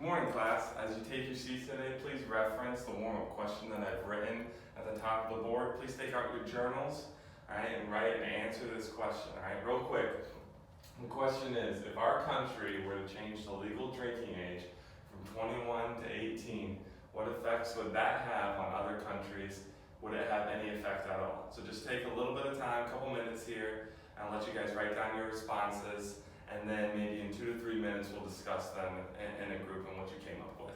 Good morning, class. As you take your seats today, please reference the warm-up question that I've written at the top of the board. Please take out your journals, and write an answer to this question. Real quick. The question is, if our country were to change the legal drinking age from 21 to 18, what effects would that have on other countries? Would it have any effect at all? So just take a little bit of time, a couple minutes here, and I'll let you guys write down your responses. And then maybe in 2 to 3 minutes, we'll discuss them in a group and what you came up with.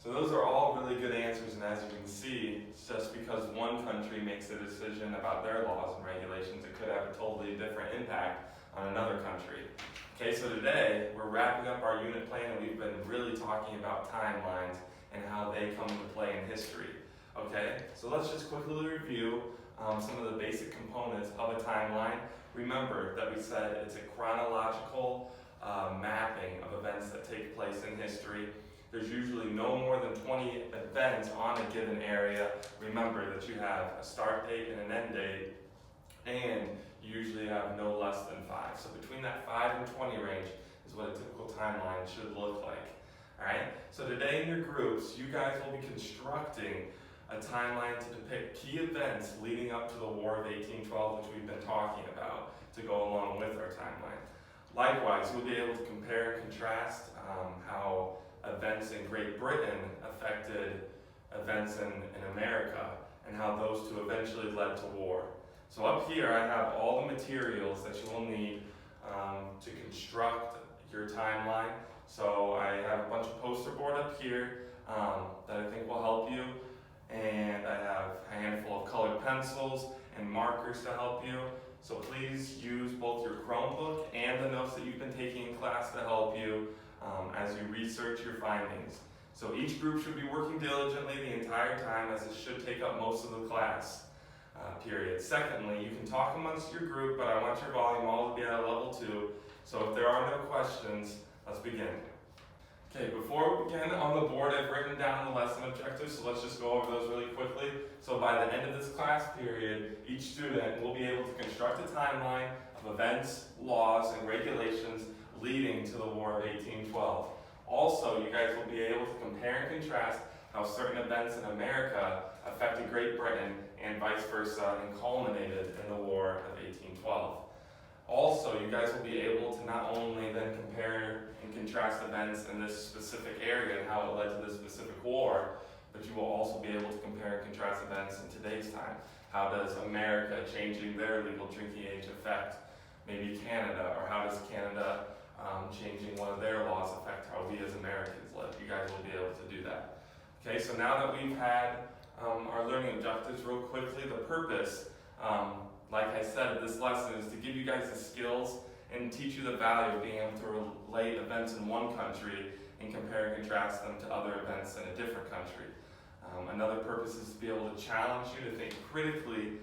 So those are all really good answers, and as you can see, just because one country makes a decision about their laws and regulations, it could have a totally different impact on another country. Okay, so today, we're wrapping up our unit plan, and we've been really talking about timelines and how they come into play in history. Okay, so let's just quickly review some of the basic components of a timeline. Remember that we said it's a chronological mapping of events that take place in history. There's usually no more than 20 events on a given area. Remember that you have a start date and an end date, and you usually have no less than 5. So between that 5 and 20 range is what a typical timeline should look like. Alright, so today in your groups, you guys will be constructing a timeline to depict key events leading up to the War of 1812, which we've been talking about, to go along with our timeline. Likewise, you'll be able to compare and contrast how events in Great Britain affected events in America, and how those two eventually led to war. So up here I have all the materials that you will need to construct your timeline. So I have a bunch of poster board up here that I think will help you. And I have a handful of colored pencils and markers to help you. So please use both your Chromebook and the notes that you've been taking in class to help you as you research your findings. So each group should be working diligently the entire time, as it should take up most of the class period. Secondly, you can talk amongst your group, but I want your volume all to be at a level 2. So if there are no questions, let's begin. Okay, before we begin, on the board I've written down the lesson objectives, so let's just go over those really quickly. So by the end of this class period, each student will be able to construct a timeline of events, laws, and regulations leading to the War of 1812. Also, you guys will be able to compare and contrast how certain events in America affected Great Britain and vice versa, and culminated in the War of 1812. Also, you guys will be able to not only then compare and contrast events in this specific area and how it led to this specific war, but you will also be able to compare and contrast events in today's time. How does America changing their legal drinking age affect maybe Canada, or how does Canada changing one of their laws affect how we as Americans live? You guys will be able to do that. Okay, so now that we've had our learning objectives real quickly, the purpose, like I said, this lesson is to give you guys the skills and teach you the value of being able to relate events in one country and compare and contrast them to other events in a different country. Another purpose is to be able to challenge you to think critically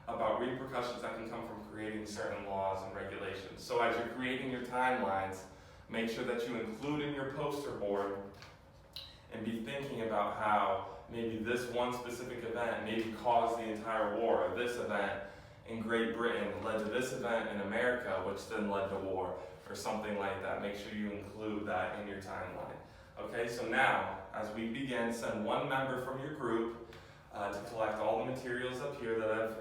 about repercussions that can come from creating certain laws and regulations. So as you're creating your timelines, make sure that you include in your poster board and be thinking about how maybe this one specific event maybe caused the entire war, or this event in Great Britain led to this event in America, which then led to war, or something like that. Make sure you include that in your timeline. Okay, so now, as we begin, send one member from your group to collect all the materials up here that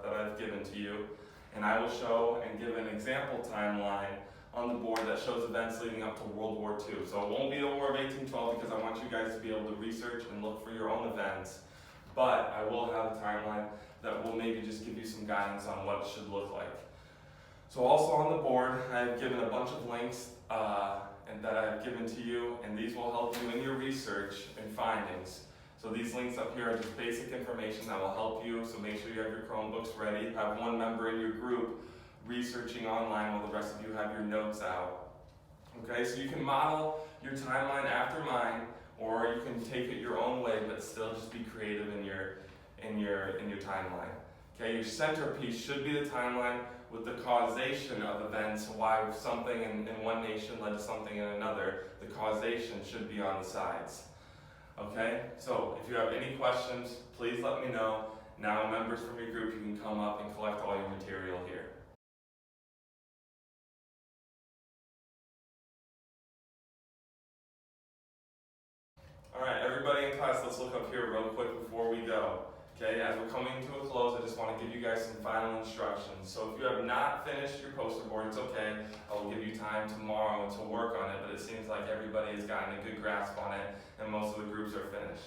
I've given to you, and I will show and give an example timeline on the board that shows events leading up to World War II. So it won't be the War of 1812, because I want you guys to be able to research and look for your own events, but I will have a timeline that will maybe just give you some guidance on what it should look like. So also on the board, I've given a bunch of links and that I've given to you, and these will help you in your research and findings. So these links up here are just basic information that will help you, so make sure you have your Chromebooks ready. Have one member in your group researching online while the rest of you have your notes out. Okay, so you can model your timeline after mine, or you can take it your own way, but still just be creative in your timeline. Okay, your centerpiece should be the timeline with the causation of events, why something in one nation led to something in another. The causation should be on the sides. Okay, so if you have any questions, please let me know. Now members from your group, you can come up and collect all your materials. material here. Alright, everybody in class, let's look up here real quick before we go. Okay, as we're coming to a close, I just want to give you guys some final instructions. So if you have not finished your poster board, it's okay. I will give you time tomorrow to work on it, but it seems like everybody has gotten a good grasp on it, and most of the groups are finished.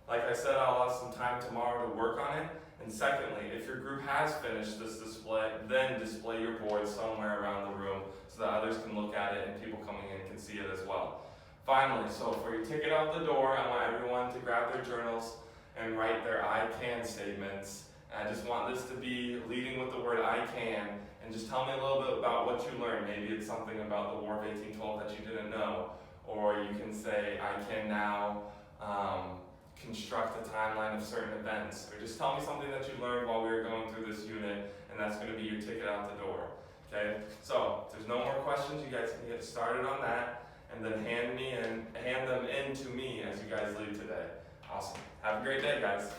Like I said, I'll have some time tomorrow to work on it. And secondly, if your group has finished this display, then display your board somewhere around the room so that others can look at it and people coming in can see it as well. Finally, so for your ticket out the door, I want everyone to grab their journals and write their I can statements. And I just want this to be leading with the word I can, and just tell me a little bit about what you learned. Maybe it's something about the War of 1812 that you didn't know, or you can say I can now construct a timeline of certain events, or just tell me something that you learned while we were going through this unit, and that's going to be your ticket out the door. Okay, so if there's no more questions, you guys can get started on that, and then hand them in to me as you guys leave today. Awesome. Have a great day, guys.